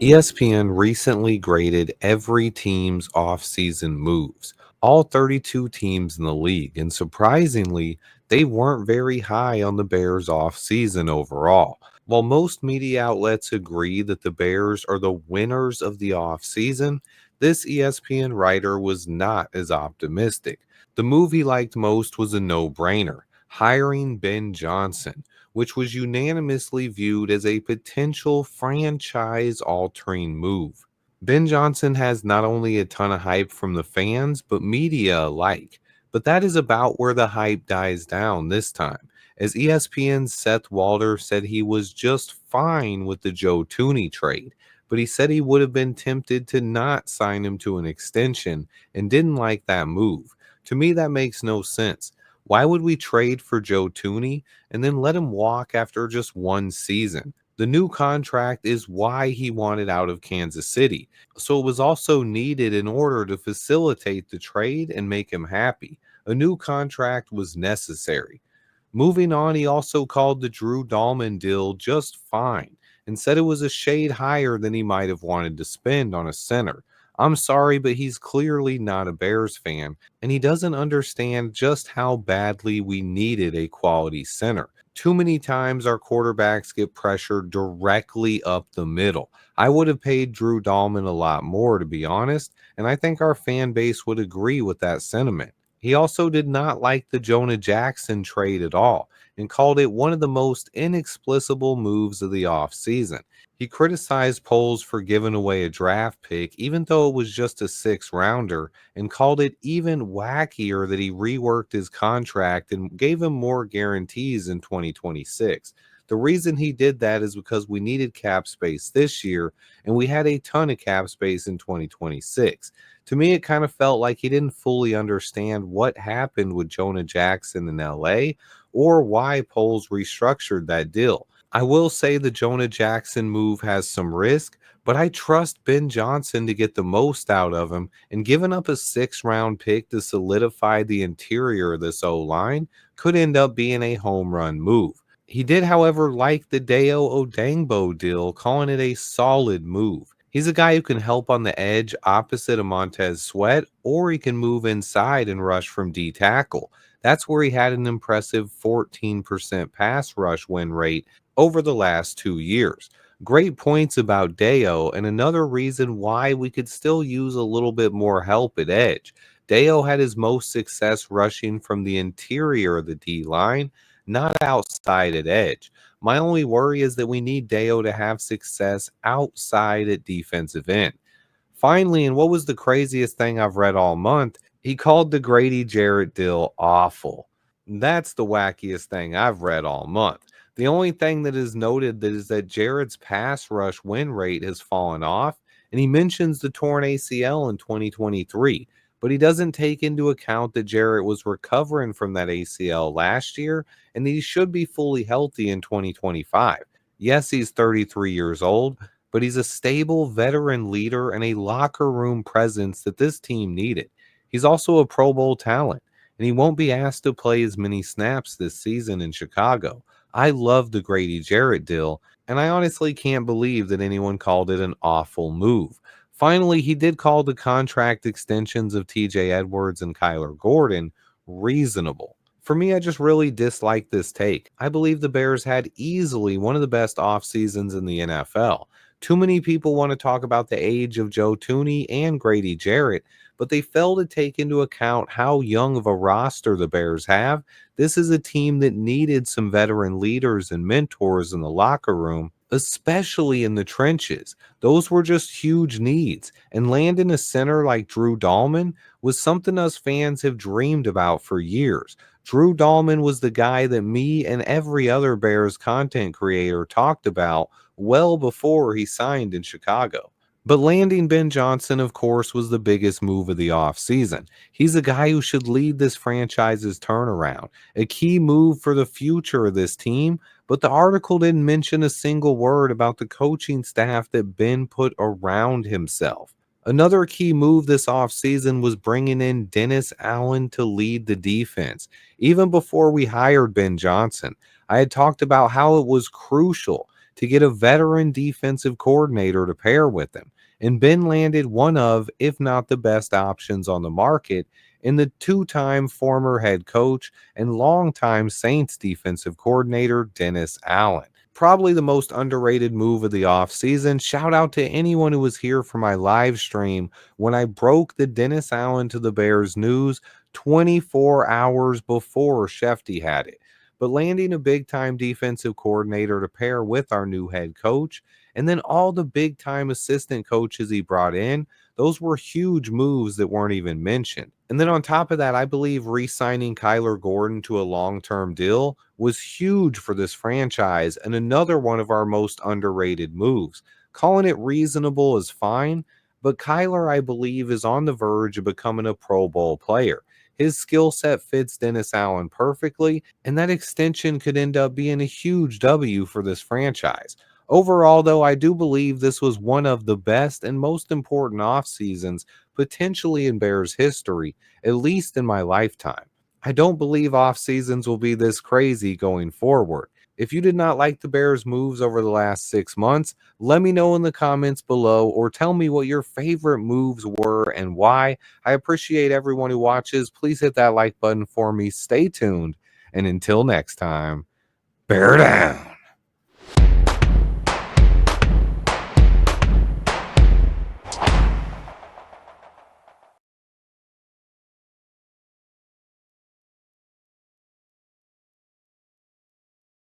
ESPN recently graded every team's offseason moves, all 32 teams in the league, and surprisingly, they weren't very high on the Bears' offseason overall. While most media outlets agree that the Bears are the winners of the offseason, this ESPN writer was not as optimistic. The move he liked most was a no brainer, hiring Ben Johnson, which was unanimously viewed as a potential franchise altering move. Ben Johnson has not only a ton of hype from the fans, but media alike. But that is about where the hype dies down this time, as ESPN's Seth Walder said he was just fine with the Joe Tooney trade, but he said he would have been tempted to not sign him to an extension and didn't like that move. To me, that makes no sense. Why would we trade for Joe Tooney and then let him walk after just one season? The new contract is why he wanted out of Kansas City, so it was also needed in order to facilitate the trade and make him happy. A new contract was necessary. Moving on, he also called the Drew Dahlman deal just fine and said it was a shade higher than he might have wanted to spend on a center. I'm sorry, but he's clearly not a Bears fan, and he doesn't understand just how badly we needed a quality center. Too many times our quarterbacks get pressured directly up the middle. I would have paid Drew Dahlman a lot more, to be honest, and I think our fan base would agree with that sentiment. He also did not like the Jonah Jackson trade at all and called it one of the most inexplicable moves of the offseason. He criticized Poles for giving away a draft pick, even though it was just a six rounder, and called it even wackier that he reworked his contract and gave him more guarantees in 2026. The reason he did that is because we needed cap space this year, and we had a ton of cap space in 2026. To me, it kind of felt like he didn't fully understand what happened with Jonah Jackson in LA or why Poles restructured that deal. I will say the Jonah Jackson move has some risk, but I trust Ben Johnson to get the most out of him, and giving up a six-round pick to solidify the interior of this O line could end up being a home run move. He did, however, like the Deo Odangbo deal, calling it a solid move. He's a guy who can help on the edge opposite of Montez Sweat, or he can move inside and rush from D tackle. That's where he had an impressive 14% pass rush win rate over the last 2 years. Great points about Deo, and another reason why we could still use a little bit more help at edge. Deo had his most success rushing from the interior of the D line, not outside at edge. My only worry is that we need Deo to have success outside at defensive end. Finally, and what was the craziest thing I've read all month, he called the Grady Jarrett deal awful. That's the wackiest thing I've read all month. The only thing that is noted that is that Jarrett's pass rush win rate has fallen off, and he mentions the torn ACL in 2023, but he doesn't take into account that Jarrett was recovering from that ACL last year and that he should be fully healthy in 2025. Yes, he's 33 years old, but he's a stable veteran leader and a locker room presence that this team needed. He's also a Pro Bowl talent, and he won't be asked to play as many snaps this season in Chicago. I love the Grady Jarrett deal, and I honestly can't believe that anyone called it an awful move. Finally, he did call the contract extensions of TJ Edwards and Kyler Gordon reasonable. For me, I just really dislike this take. I believe the Bears had easily one of the best off seasons in the NFL. Too many people want to talk about the age of Joe Tooney and Grady Jarrett, but they fail to take into account how young of a roster the Bears have. This is a team that needed some veteran leaders and mentors in the locker room, especially in the trenches. Those were just huge needs, and landing a center like Drew Dahlman was something us fans have dreamed about for years. Drew Dahlman was the guy that me and every other Bears content creator talked about well before he signed in Chicago. But landing Ben Johnson, of course, was the biggest move of the offseason. He's a guy who should lead this franchise's turnaround, a key move for the future of this team. But the article didn't mention a single word about the coaching staff that Ben put around himself. Another key move this offseason was bringing in Dennis Allen to lead the defense. Even before we hired Ben Johnson, I had talked about how it was crucial to get a veteran defensive coordinator to pair with him. And Ben landed one of, if not the best options on the market, in the two-time former head coach and longtime Saints defensive coordinator Dennis Allen. Probably the most underrated move of the offseason. Shout out to anyone who was here for my live stream when I broke the Dennis Allen to the Bears news 24 hours before Shefty had it. But landing a big time defensive coordinator to pair with our new head coach, and then all the big time assistant coaches he brought in, those were huge moves that weren't even mentioned. And then on top of that, I believe re signing Kyler Gordon to a long term deal was huge for this franchise and another one of our most underrated moves. Calling it reasonable is fine, but Kyler, I believe, is on the verge of becoming a Pro Bowl player. His skill set fits Dennis Allen perfectly, and that extension could end up being a huge W for this franchise. Overall, though, I do believe this was one of the best and most important off seasons potentially in Bears history, at least in my lifetime. I don't believe off seasons will be this crazy going forward. If you did not like the Bears' moves over the last 6 months, let me know in the comments below or tell me what your favorite moves were and why. I appreciate everyone who watches. Please hit that like button for me. Stay tuned. And until next time, bear down.